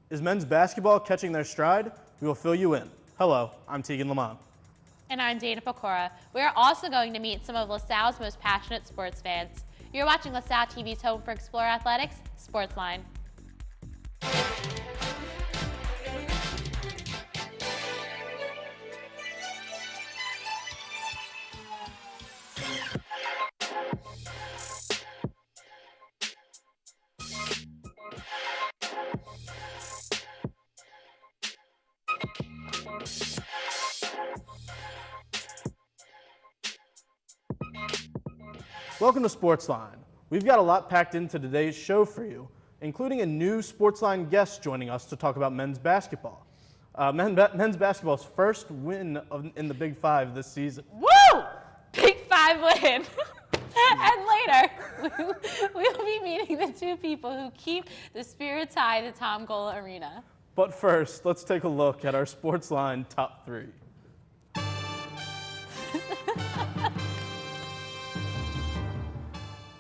Is men's basketball catching their stride? We will fill you in. Hello, I'm Tegan Lamont. And I'm Dana Pecora. We are also going to meet some of LaSalle's most passionate sports fans. You're watching LaSalle TV's home for Explore Athletics, SportsLine. Welcome to SportsLine. We've got a lot packed into today's show for you, including a new SportsLine guest joining us to talk about men's basketball. Men's basketball's first win in the Big Five this season. Woo! Big Five win. And later, we'll be meeting the two people who keep the spirits high at the Tom Gola Arena. But first, let's take a look at our SportsLine top three.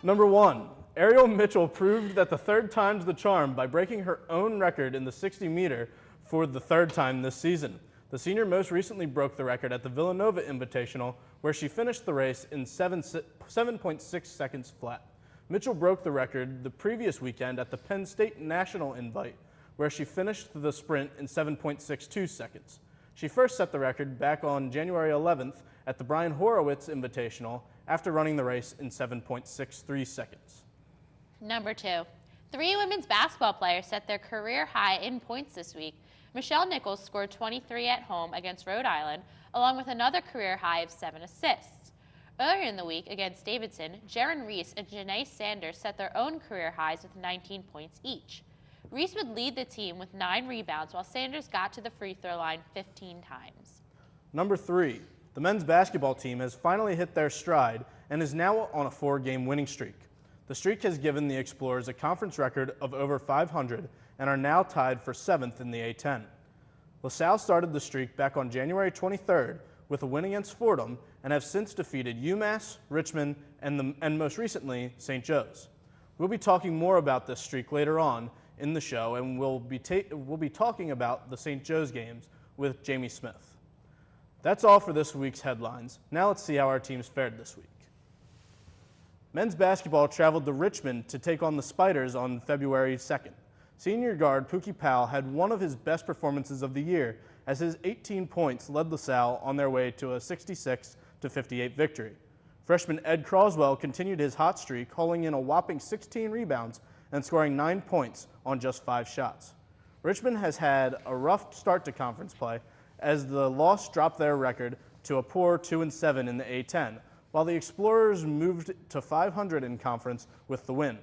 Number 1, Ariel Mitchell proved that the third time's the charm by breaking her own record in the 60-meter for the third time this season. The senior most recently broke the record at the Villanova Invitational, where she finished the race in 7.6 seconds flat. Mitchell broke the record the previous weekend at the Penn State National Invite, where she finished the sprint in 7.62 seconds. She first set the record back on January 11th at the Brian Horowitz Invitational after running the race in 7.63 seconds. Number 2, 3 women's basketball players set their career high in points this week. Michelle Nichols scored 23 at home against Rhode Island, along with another career high of 7 assists. Earlier in the week against Davidson, Jaren Reese and Janae Sanders set their own career highs with 19 points each. Reese would lead the team with 9 rebounds, while Sanders got to the free throw line 15 times. Number 3, the men's basketball team has finally hit their stride and is now on a 4-game winning streak. The streak has given the Explorers a conference record of over 500 and are now tied for 7th in the A10. LaSalle started the streak back on January 23rd with a win against Fordham and have since defeated UMass, Richmond, and most recently, St. Joe's. We'll be talking more about this streak later on in the show, and we'll be talking about the St. Joe's games with Jamie Smith. That's all for this week's headlines. Now let's see how our teams fared this week. Men's basketball traveled to Richmond to take on the Spiders on February 2nd. Senior guard Pookie Powell had one of his best performances of the year as his 18 points led LaSalle on their way to a 66-58 victory. Freshman Ed Croswell continued his hot streak, hauling in a whopping 16 rebounds and scoring 9 points on just 5 shots. Richmond has had a rough start to conference play as the loss dropped their record to a poor 2-7 in the A10, while the Explorers moved to 500 in conference with the win.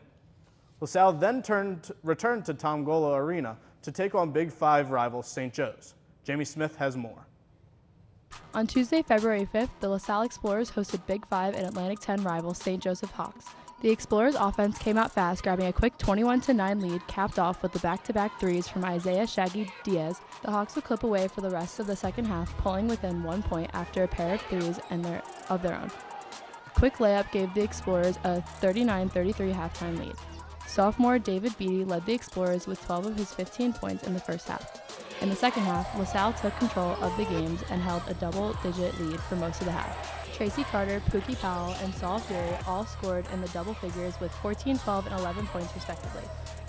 LaSalle then returned to Tom Gola Arena to take on Big Five rival St. Joe's. Jamie Smith has more. On Tuesday, February 5th, the LaSalle Explorers hosted Big Five and Atlantic 10 rival St. Joseph Hawks. The Explorers' offense came out fast, grabbing a quick 21-9 lead, capped off with the back-to-back threes from Isaiah "Shaggy" Diaz. The Hawks would clip away for the rest of the second half, pulling within 1 point after a pair of threes of their own. A quick layup gave the Explorers a 39-33 halftime lead. Sophomore David Beatty led the Explorers with 12 of his 15 points in the first half. In the second half, LaSalle took control of the games and held a double-digit lead for most of the half. Tracy Carter, Pookie Powell, and Saul Fury all scored in the double figures with 14, 12, and 11 points respectively.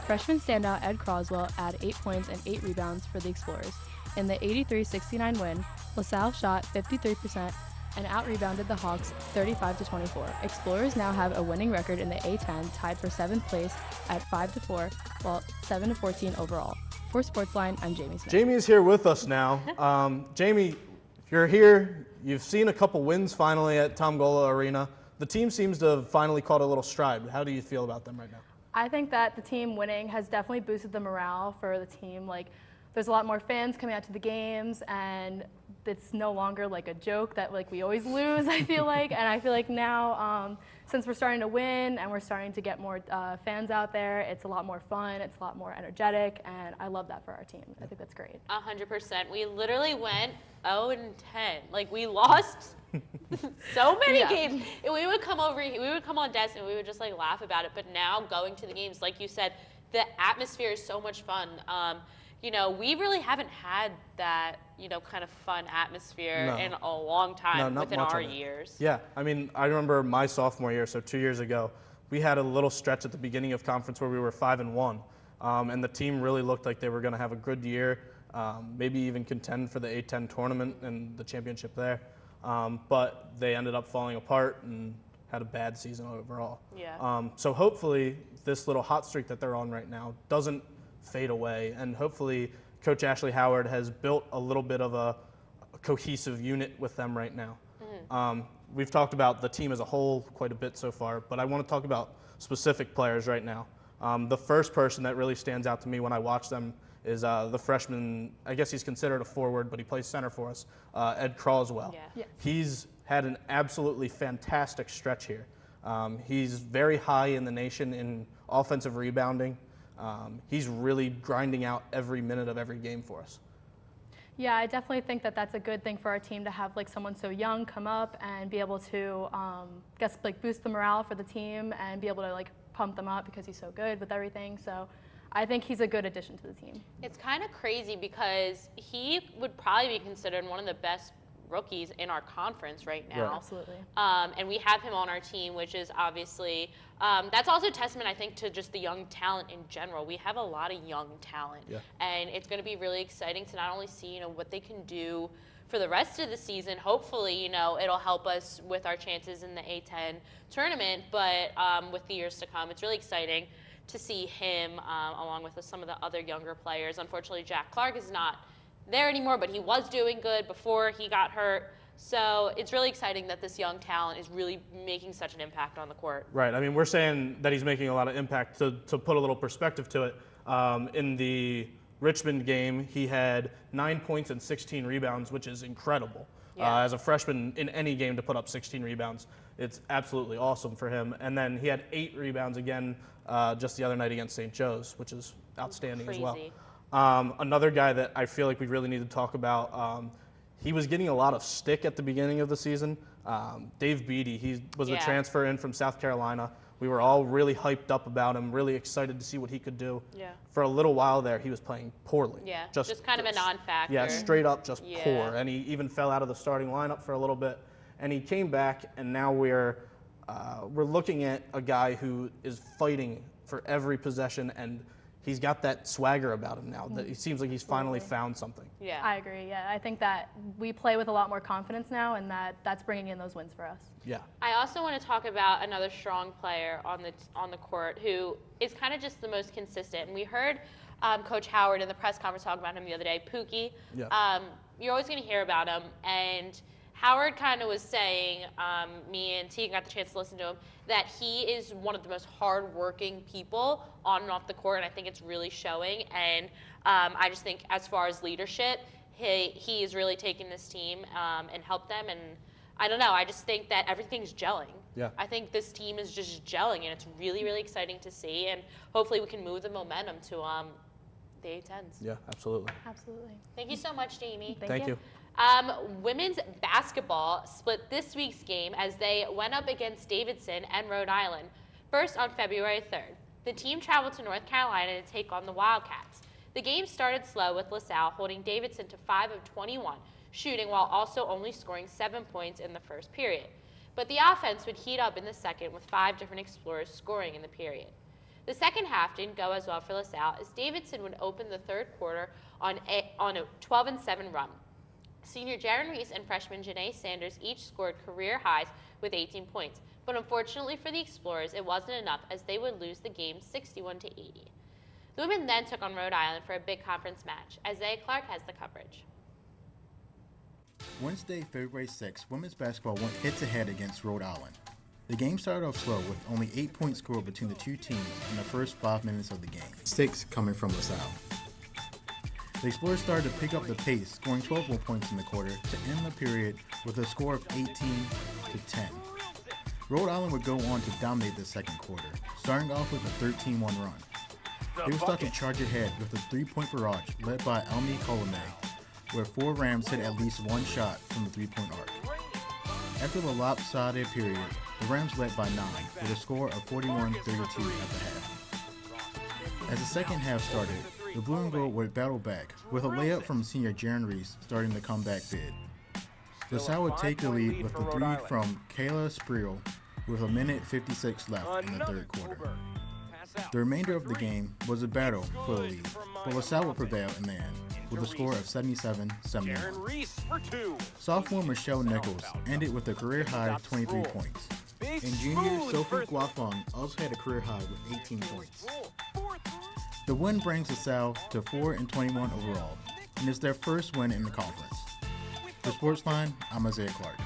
Freshman standout Ed Croswell had 8 points and 8 rebounds for the Explorers. In the 83-69 win, LaSalle shot 53% and out-rebounded the Hawks 35-24. Explorers now have a winning record in the A10, tied for 7th place at 5-4, while 7-14 overall. For SportsLine, I'm Jamie Smith. Jamie is here with us now. Jamie, if you're here, you've seen a couple wins finally at Tom Gola Arena. The team seems to have finally caught a little stride. How do you feel about them right now? I think that the team winning has definitely boosted the morale for the team. Like, there's a lot more fans coming out to the games, and it's no longer like a joke that like we always lose, I feel like. And I feel like now, since we're starting to win and we're starting to get more fans out there, it's a lot more fun, it's a lot more energetic, and I love that for our team. I think that's great. 100%. We literally went 0-10. Like, we lost so many games. And we would come on desk and we would just like laugh about it. But now going to the games, like you said, the atmosphere is so much fun. we really haven't had that, kind of fun atmosphere No. in a long time not within much our of it. years. Yeah, I mean, I remember my sophomore year, so 2 years ago, we had a little stretch at the beginning of conference where we were 5-1, and the team really looked like they were going to have a good year, maybe even contend for the A10 tournament and the championship there. But they ended up falling apart and had a bad season overall. Yeah. So hopefully this little hot streak that they're on right now doesn't fade away, and hopefully Coach Ashley Howard has built a little bit of a cohesive unit with them right now. We've talked about the team as a whole quite a bit so far, but I want to talk about specific players right now. The first person that really stands out to me when I watch them is the freshman, I guess he's considered a forward, but he plays center for us, Ed Croswell. Yeah. Yeah. He's had an absolutely fantastic stretch here. He's very high in the nation in offensive rebounding. He's really grinding out every minute of every game for us. Yeah, I definitely think that that's a good thing for our team to have like someone so young come up and be able to, boost the morale for the team and be able to like pump them up because he's so good with everything. So I think he's a good addition to the team. It's kind of crazy because he would probably be considered one of the best rookies in our conference right now. Right. Absolutely. And we have him on our team, which is obviously, that's also a testament, I think, to just the young talent in general. We have a lot of young talent. Yeah. And it's going to be really exciting to not only see, what they can do for the rest of the season. Hopefully, it'll help us with our chances in the A10 tournament, but with the years to come, it's really exciting to see him along with some of the other younger players. Unfortunately, Jack Clark is not there anymore, but he was doing good before he got hurt. So it's really exciting that this young talent is really making such an impact on the court. Right. I mean, we're saying that he's making a lot of impact. To put a little perspective to it, in the Richmond game, he had 9 points and 16 rebounds, which is incredible. Yeah. As a freshman in any game to put up 16 rebounds, it's absolutely awesome for him. And then he had 8 rebounds again just the other night against St. Joe's, which is outstanding as well. Crazy. Another guy that I feel like we really need to talk about, he was getting a lot of stick at the beginning of the season. Dave Beatty, he was a transfer in from South Carolina. We were all really hyped up about him, really excited to see what he could do. Yeah. For a little while there, he was playing poorly. Yeah, just kind of a non-factor. Yeah, straight up just Yeah. poor. And he even fell out of the starting lineup for a little bit. And he came back, and now we're looking at a guy who is fighting for every possession, and he's got that swagger about him now. That he seems like he's finally found something. Yeah. I agree. Yeah, I think that we play with a lot more confidence now, and that's bringing in those wins for us. Yeah. I also want to talk about another strong player on the court who is kind of just the most consistent. And we heard Coach Howard in the press conference talk about him the other day, Pookie. Yeah. You're always going to hear about him, and Howard kind of was saying, me and Tegan got the chance to listen to him, that he is one of the most hardworking people on and off the court, and I think it's really showing. And I just think as far as leadership, he is really taking this team and helped them. And I don't know, I just think that everything's gelling. Yeah. I think this team is just gelling, and it's really, really exciting to see. And hopefully we can move the momentum to the A10s. Yeah, absolutely. Absolutely. Thank you so much, Jamie. Thank you. Women's basketball split this week's game as they went up against Davidson and Rhode Island. First on February 3rd. The team traveled to North Carolina to take on the Wildcats. The game started slow with LaSalle holding Davidson to 5 of 21, shooting while also only scoring 7 points in the first period. But the offense would heat up in the second with 5 different Explorers scoring in the period. The second half didn't go as well for LaSalle as Davidson would open the third quarter on a 12-7 run. Senior Jaron Reese and freshman Janae Sanders each scored career highs with 18 points, but unfortunately for the Explorers, it wasn't enough as they would lose the game 61-80. The women then took on Rhode Island for a big conference match. Isaiah Clark has the coverage. Wednesday, February 6th, women's basketball went head-to-head against Rhode Island. The game started off slow with only 8 points scored between the two teams in the first 5 minutes of the game. 6 coming from LaSalle. The Explorers started to pick up the pace, scoring 12 more points in the quarter to end the period with a score of 18-10. Rhode Island would go on to dominate the second quarter, starting off with a 13-1 run. They would start to charge ahead with a 3-point barrage led by Almi Colome, where 4 Rams hit at least one shot from the 3-point arc. After the lopsided period, the Rams led by 9 with a score of 41-32 at the half. As the second half started, The blue and gold would battle back, with a layup from senior Jaron Reese starting the comeback bid. LaSalle would take the lead with the three from Kayla Spriel with a minute 56 left in the third quarter. The remainder of the game was a battle for the lead, but LaSalle would prevail in the end with a score of 77-71. Sophomore Michelle Nichols ended with a career-high 23 points, and junior Sophie Guafong also had a career-high with 18 points. The win brings LaSalle to 4-21 overall, and is their first win in the conference. For SportsLine, I'm Isaiah Clark.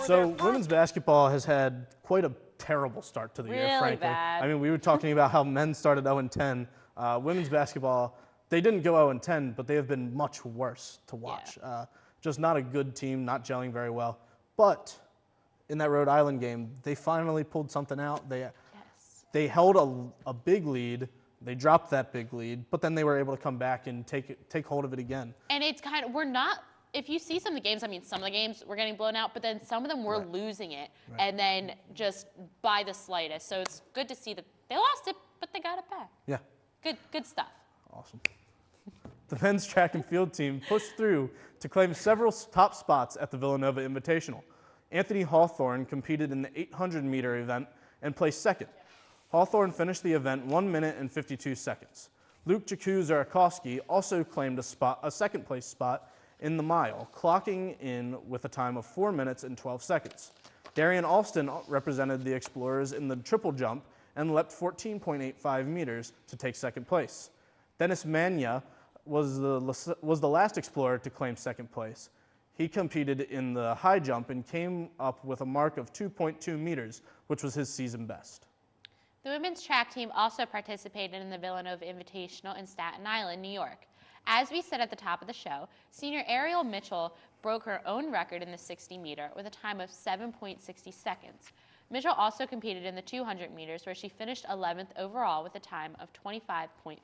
So women's basketball has had quite a terrible start to the year, frankly. Bad. I mean, we were talking about how men started 0-10. Women's basketball, they didn't go 0-10, but they have been much worse to watch. Yeah. Just not a good team, not gelling very well. But in that Rhode Island game, they finally pulled something out. They held a big lead. They dropped that big lead, but then they were able to come back and take hold of it again. And it's kind of, if you see some of the games, I mean, some of the games were getting blown out, but then some of them were losing it, and then just by the slightest. So it's good to see that they lost it, but they got it back. Yeah. Good stuff. Awesome. The men's track and field team pushed through to claim several top spots at the Villanova Invitational. Anthony Hawthorne competed in the 800-meter event and placed second. Hawthorne finished the event 1 minute and 52 seconds. Luke Jaku-Zarakowski also claimed a second-place spot in the mile, clocking in with a time of 4 minutes and 12 seconds. Darian Alston represented the Explorers in the triple jump and leapt 14.85 meters to take second place. Dennis Mania was the last Explorer to claim second place. He competed in the high jump and came up with a mark of 2.2 meters, which was his season best. The women's track team also participated in the Villanova Invitational in Staten Island, New York. As we said at the top of the show, senior Ariel Mitchell broke her own record in the 60-meter with a time of 7.60 seconds. Mitchell also competed in the 200 meters, where she finished 11th overall with a time of 25.5.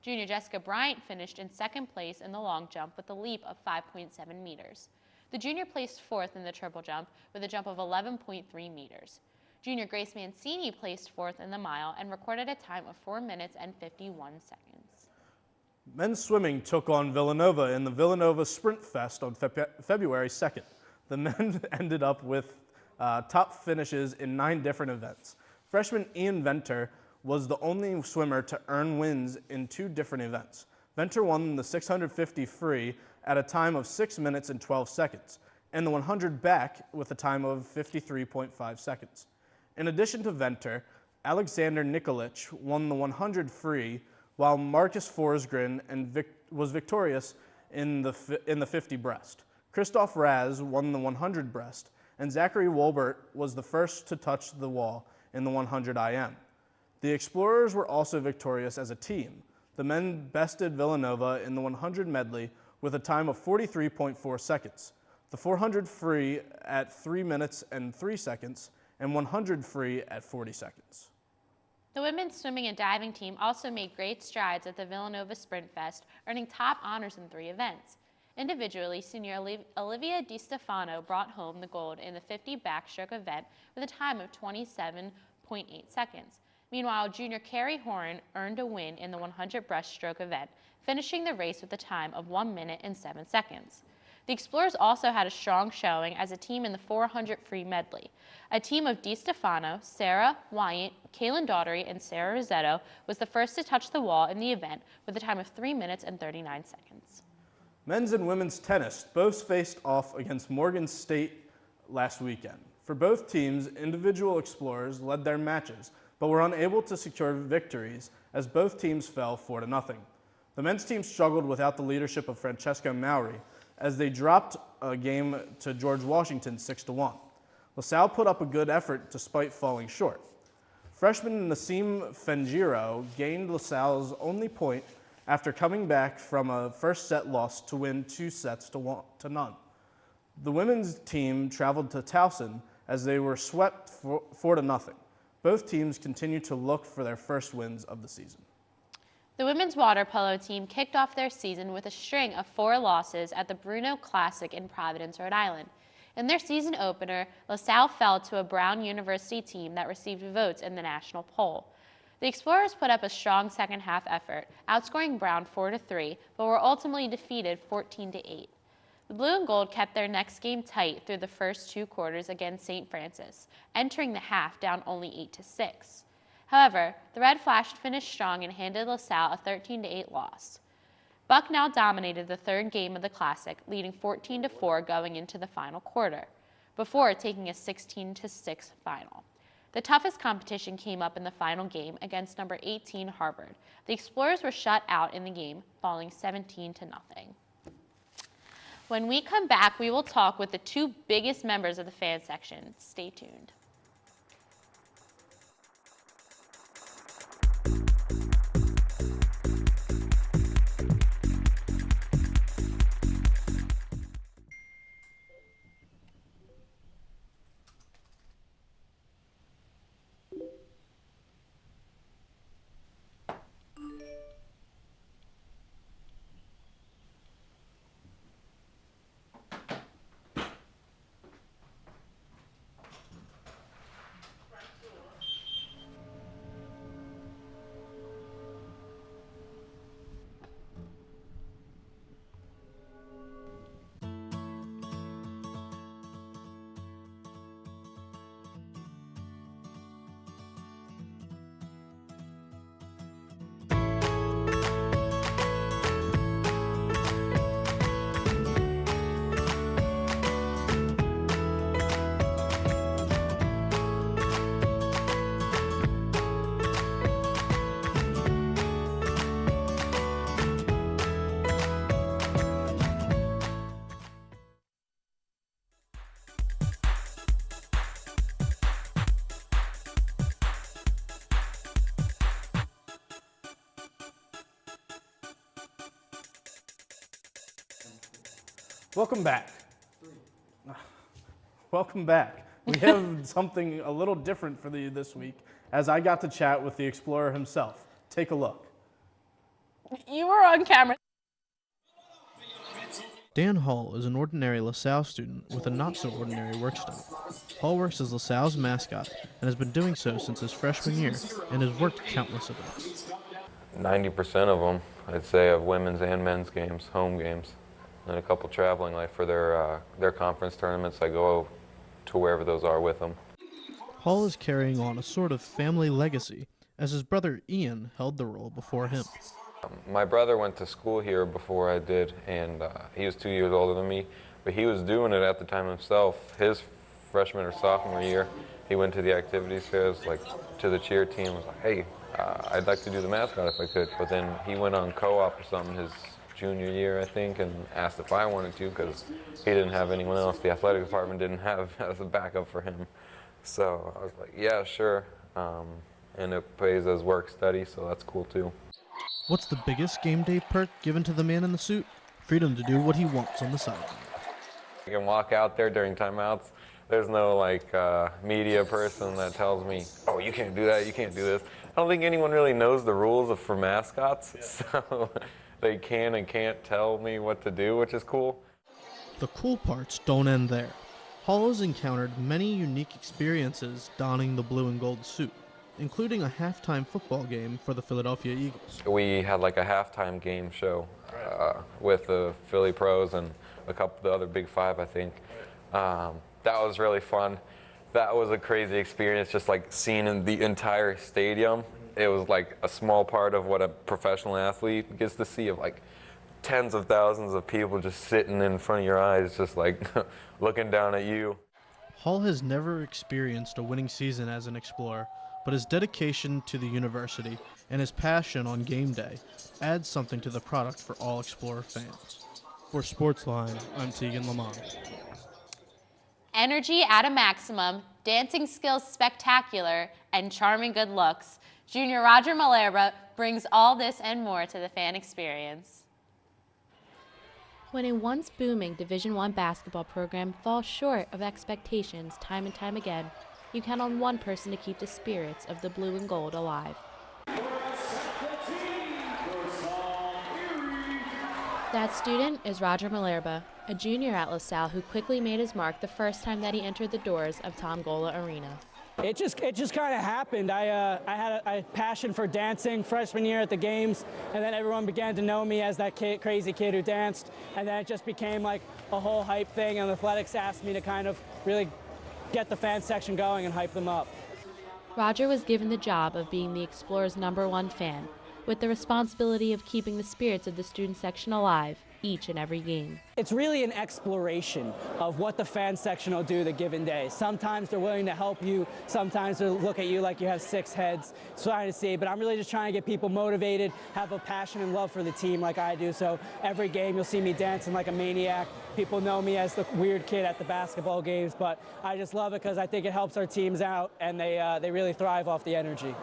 Junior Jessica Bryant finished in second place in the long jump with a leap of 5.7 meters. The junior placed fourth in the triple jump with a jump of 11.3 meters. Junior Grace Mancini placed fourth in the mile and recorded a time of 4 minutes and 51 seconds. Men's swimming took on Villanova in the Villanova Sprint Fest on February 2nd. The men ended up with top finishes in 9 different events. Freshman Ian Venter was the only swimmer to earn wins in 2 different events. Venter won the 650 free at a time of 6 minutes and 12 seconds, and the 100 back with a time of 53.5 seconds. In addition to Venter, Alexander Nikolic won the 100 free, while Marcus Forsgren was victorious in the 50 breast. Christoph Raz won the 100 breast, and Zachary Wolbert was the first to touch the wall in the 100 IM. The Explorers were also victorious as a team. The men bested Villanova in the 100 medley with a time of 43.4 seconds, the 400 free at 3 minutes and 3 seconds, and 100 free at 40 seconds. The women's swimming and diving team also made great strides at the Villanova Sprint Fest, earning top honors in 3 events. Individually, senior Olivia DiStefano brought home the gold in the 50 backstroke event with a time of 27.8 seconds. Meanwhile, junior Carrie Horan earned a win in the 100 breaststroke event, finishing the race with a time of 1 minute and 7 seconds. The Explorers also had a strong showing as a team in the 400 free medley. A team of DiStefano, Sarah Wyant, Kaylin Daughtery, and Sarah Rosetto was the first to touch the wall in the event with a time of 3 minutes and 39 seconds. Men's and women's tennis both faced off against Morgan State last weekend. For both teams, individual Explorers led their matches, but were unable to secure victories as both teams fell 4-0. The men's team struggled without the leadership of Francesca Mowry, as they dropped a game to George Washington 6-1. LaSalle put up a good effort despite falling short. Freshman Nassim Fengiro gained LaSalle's only point after coming back from a first set loss to win 2 sets to none. The women's team traveled to Towson as they were swept 4-0. Both teams continue to look for their first wins of the season. The women's water polo team kicked off their season with a string of 4 losses at the Bruno Classic in Providence, Rhode Island. In their season opener, LaSalle fell to a Brown University team that received votes in the national poll. The Explorers put up a strong second-half effort, outscoring Brown 4-3, but were ultimately defeated 14-8. The Blue and Gold kept their next game tight through the first 2 quarters against St. Francis, entering the half down only 8-6. However, the Red Flash finished strong and handed LaSalle a 13-8 loss. Bucknell dominated the 3rd game of the Classic, leading 14-4 going into the final quarter, before taking a 16-6 final. The toughest competition came up in the final game against number 18 Harvard. The Explorers were shut out in the game, falling 17-0. When we come back, we will talk with the 2 biggest members of the fan section. Stay tuned. Welcome back. Welcome back. We have something a little different for you this week, as I got to chat with the Explorer himself. Take a look. You were on camera. Dan Hall is an ordinary LaSalle student with a not-so-ordinary work study. Hall works as LaSalle's mascot and has been doing so since his freshman year and has worked countless events. 90% of them, I'd say, of women's and men's games, home games, and a couple traveling, like for their conference tournaments. I go to wherever those are with them. Hall is carrying on a sort of family legacy, as his brother Ian held the role before him. My brother went to school here before I did, and he was 2 years older than me, but he was doing it at the time himself. His freshman or sophomore year, he went to the activities fairs, like to the cheer team, was like, hey, I'd like to do the mascot if I could. But then he went on co-op or something his junior year, I think, and asked if I wanted to, because he didn't have anyone else. The athletic department didn't have as a backup for him. So I was like, yeah, sure. And it pays as work study, so that's cool too. What's the biggest game day perk given to the man in the suit? Freedom to do what he wants on the sideline. You can walk out there during timeouts. There's no media person that tells me, oh, you can't do that, you can't do this. I don't think anyone really knows the rules for mascots, so they can and can't tell me what to do, which is cool. The cool parts don't end there. Hall has encountered many unique experiences donning the blue and gold suit, including a halftime football game for the Philadelphia Eagles. We had like a halftime game show with the Philly Pros and a couple of the other Big Five, I think. That was really fun. That was a crazy experience, just like seeing the entire stadium. It was like a small part of what a professional athlete gets to see, of like tens of thousands of people just sitting in front of your eyes, just like looking down at you. Hall has never experienced a winning season as an Explorer, but his dedication to the university and his passion on game day adds something to the product for all Explorer fans. For SportsLine, I'm Tegan Lamont. Energy at a maximum, dancing skills spectacular, and charming good looks. Junior Roger Malerba brings all this and more to the fan experience. When a once booming Division I basketball program falls short of expectations time and time again, you count on one person to keep the spirits of the blue and gold alive. That student is Roger Malerba, a junior at LaSalle who quickly made his mark the first time that he entered the doors of Tom Gola Arena. It just kind of happened. I had a passion for dancing freshman year at the games, and then everyone began to know me as that crazy kid who danced, and then it just became like a whole hype thing, and athletics asked me to kind of really get the fan section going and hype them up. Roger was given the job of being the Explorers' #1 fan, with the responsibility of keeping the spirits of the student section alive each and every game. It's really an exploration of what the fan section will do the given day. Sometimes they're willing to help you, sometimes they'll look at you like you have 6 heads, trying to see, but I'm really just trying to get people motivated, have a passion and love for the team like I do. So every game you'll see me dancing like a maniac. People know me as the weird kid at the basketball games, but I just love it because I think it helps our teams out, and they really thrive off the energy.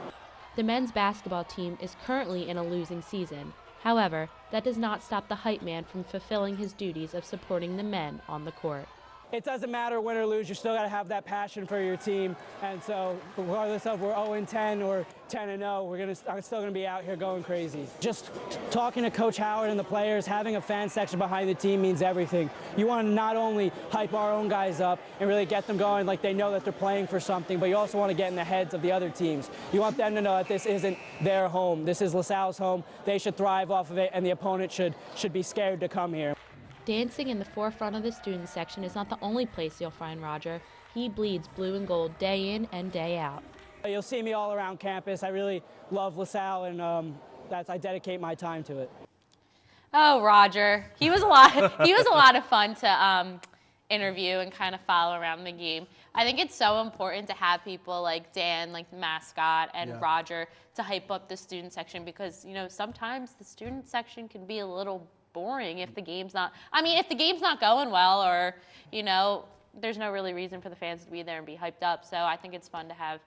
The men's basketball team is currently in a losing season. However, that does not stop the hype man from fulfilling his duties of supporting the men on the court. It doesn't matter win or lose, you still got to have that passion for your team. And so regardless of we're 0-10 or 10-0, I'm still going to be out here going crazy. Just talking to Coach Howard and the players, having a fan section behind the team means everything. You want to not only hype our own guys up and really get them going like they know that they're playing for something, but you also want to get in the heads of the other teams. You want them to know that this isn't their home. This is LaSalle's home. They should thrive off of it, and the opponent should be scared to come here. Dancing in the forefront of the student section is not the only place you'll find Roger. He bleeds blue and gold day in and day out. You'll see me all around campus. I really love LaSalle, and I dedicate my time to it. Oh, Roger. He was a lot of fun to interview and kind of follow around the game. I think it's so important to have people like Dan, like the mascot, and Roger to hype up the student section, because, you know, sometimes the student section can be a little boring if the game's not, if the game's not going well, or, you know, there's no really reason for the fans to be there and be hyped up. So I think it's fun to have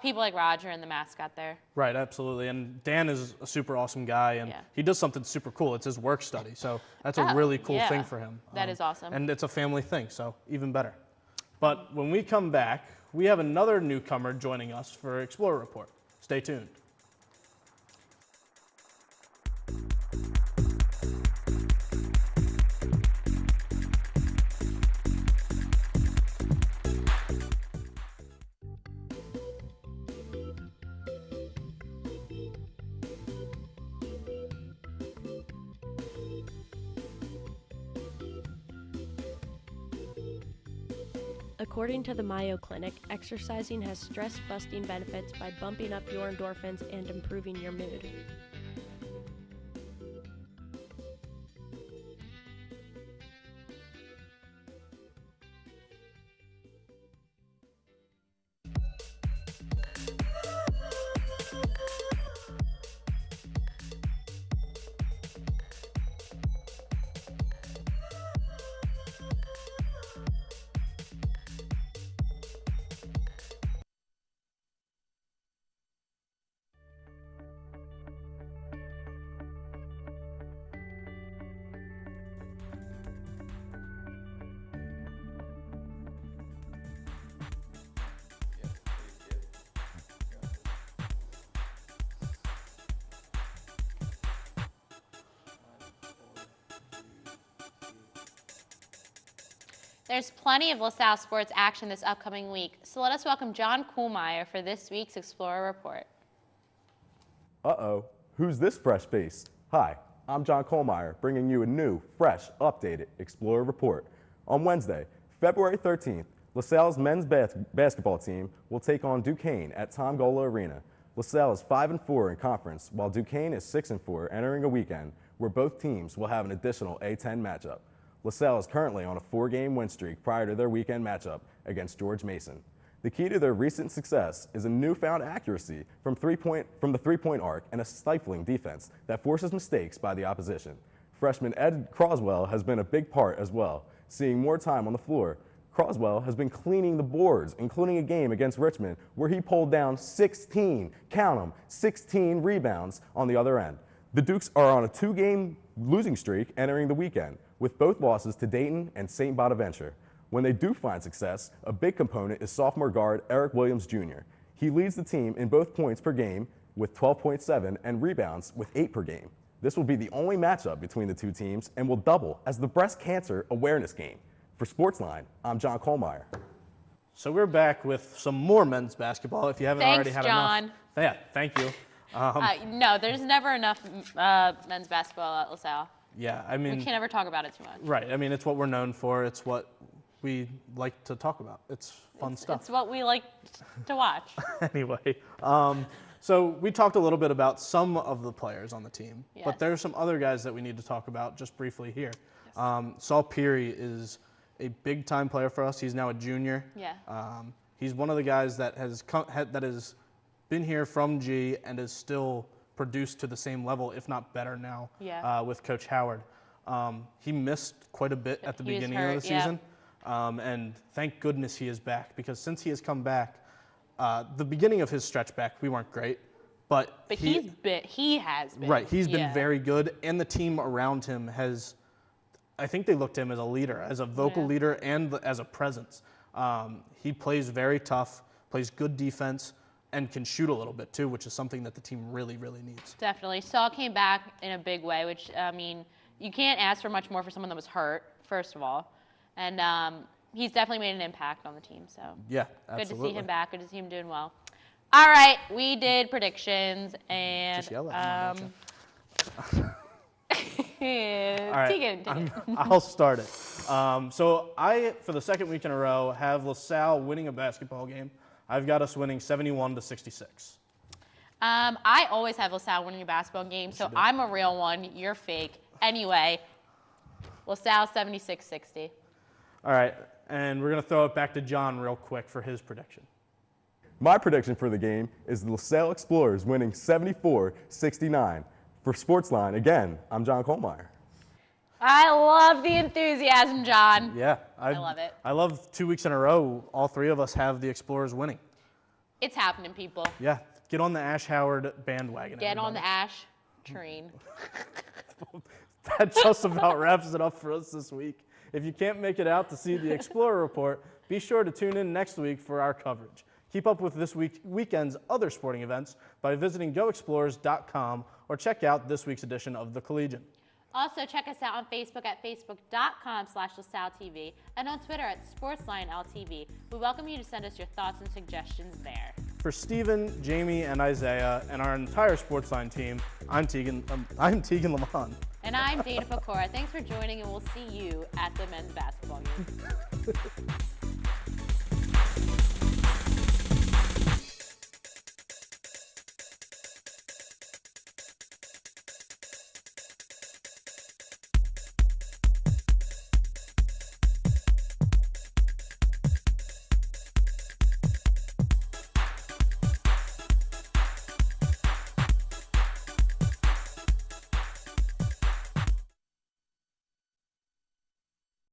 people like Roger and the mascot there. Right, absolutely. And Dan is a super awesome guy, and he does something super cool. It's his work study, so that's a really cool thing for him. That is awesome. And it's a family thing, so even better. But when we come back, we have another newcomer joining us for Explorer Report. Stay tuned. According to the Mayo Clinic, exercising has stress-busting benefits by bumping up your endorphins and improving your mood. There's plenty of LaSalle sports action this upcoming week, so let us welcome John Kuhlmeyer for this week's Explorer Report. Uh-oh, who's this fresh face? Hi, I'm John Kuhlmeyer, bringing you a new, fresh, updated Explorer Report. On Wednesday, February 13th, LaSalle's men's basketball team will take on Duquesne at Tom Gola Arena. LaSalle is 5-4 in conference, while Duquesne is 6-4, entering a weekend where both teams will have an additional A10 matchup. LaSalle is currently on a 4-game win streak prior to their weekend matchup against George Mason. The key to their recent success is a newfound accuracy from the three-point arc and a stifling defense that forces mistakes by the opposition. Freshman Ed Croswell has been a big part as well, seeing more time on the floor. Croswell has been cleaning the boards, including a game against Richmond where he pulled down 16, count them, 16 rebounds on the other end. The Dukes are on a 2-game losing streak entering the weekend, with both losses to Dayton and St. Bonaventure. When they do find success, a big component is sophomore guard Eric Williams Jr. He leads the team in both points per game with 12.7 and rebounds with 8 per game. This will be the only matchup between the two teams and will double as the breast cancer awareness game. For SportsLine, I'm John Kuhlmeyer. So we're back with some more men's basketball. If you haven't already had John. enough. Yeah, thank you. No, there's never enough men's basketball at LaSalle. Yeah, I mean. We can't ever talk about it too much. Right. I mean, it's what we're known for. It's what we like to talk about. It's fun stuff. It's what we like to watch. Anyway, so we talked a little bit about some of the players on the team, but there are some other guys that we need to talk about just briefly here. Saul Peary is a big-time player for us. He's now a junior. Yeah. He's one of the guys that has been here from G and is still produced to the same level, if not better now, with Coach Howard. He missed quite a bit at the beginning of the season, and thank goodness he is back, because since he has come back, the beginning of his stretch back, we weren't great, but he has been. Right, he's been very good, and the team around him has, I think they look to him as a leader, as a vocal leader, and as a presence. He plays very tough, plays good defense, and can shoot a little bit too, which is something that the team really, really needs. Definitely. Saul came back in a big way, which, I mean, you can't ask for much more for someone that was hurt, first of all. And he's definitely made an impact on the team. So yeah, absolutely. Good to see him back. Good to see him doing well. All right, we did predictions, and just yell at him. All right, Tegan. I'll start it. So I, for the second week in a row, have LaSalle winning a basketball game. I've got us winning 71-66. I always have LaSalle winning a basketball game, so I'm a real one. You're fake. Anyway, LaSalle 76-60. All right, and we're going to throw it back to John real quick for his prediction. My prediction for the game is the LaSalle Explorers winning 74-69. For SportsLine, again, I'm John Kohlmeyer. I love the enthusiasm, John. Yeah. I love it. I love 2 weeks in a row, all three of us have the Explorers winning. It's happening, people. Yeah. Get on the Ash Howard bandwagon. Get on the Ash train. That just about wraps it up for us this week. If you can't make it out to see the Explorer Report, be sure to tune in next week for our coverage. Keep up with this weekend's other sporting events by visiting goexplorers.com or check out this week's edition of The Collegian. Also, check us out on Facebook at facebook.com/LaSalleTV and on Twitter at SportsLineLTV. We welcome you to send us your thoughts and suggestions there. For Stephen, Jamie, and Isaiah, and our entire SportsLine team, I'm Tegan Lamont. And I'm Dana Pecora. Thanks for joining, and we'll see you at the men's basketball game.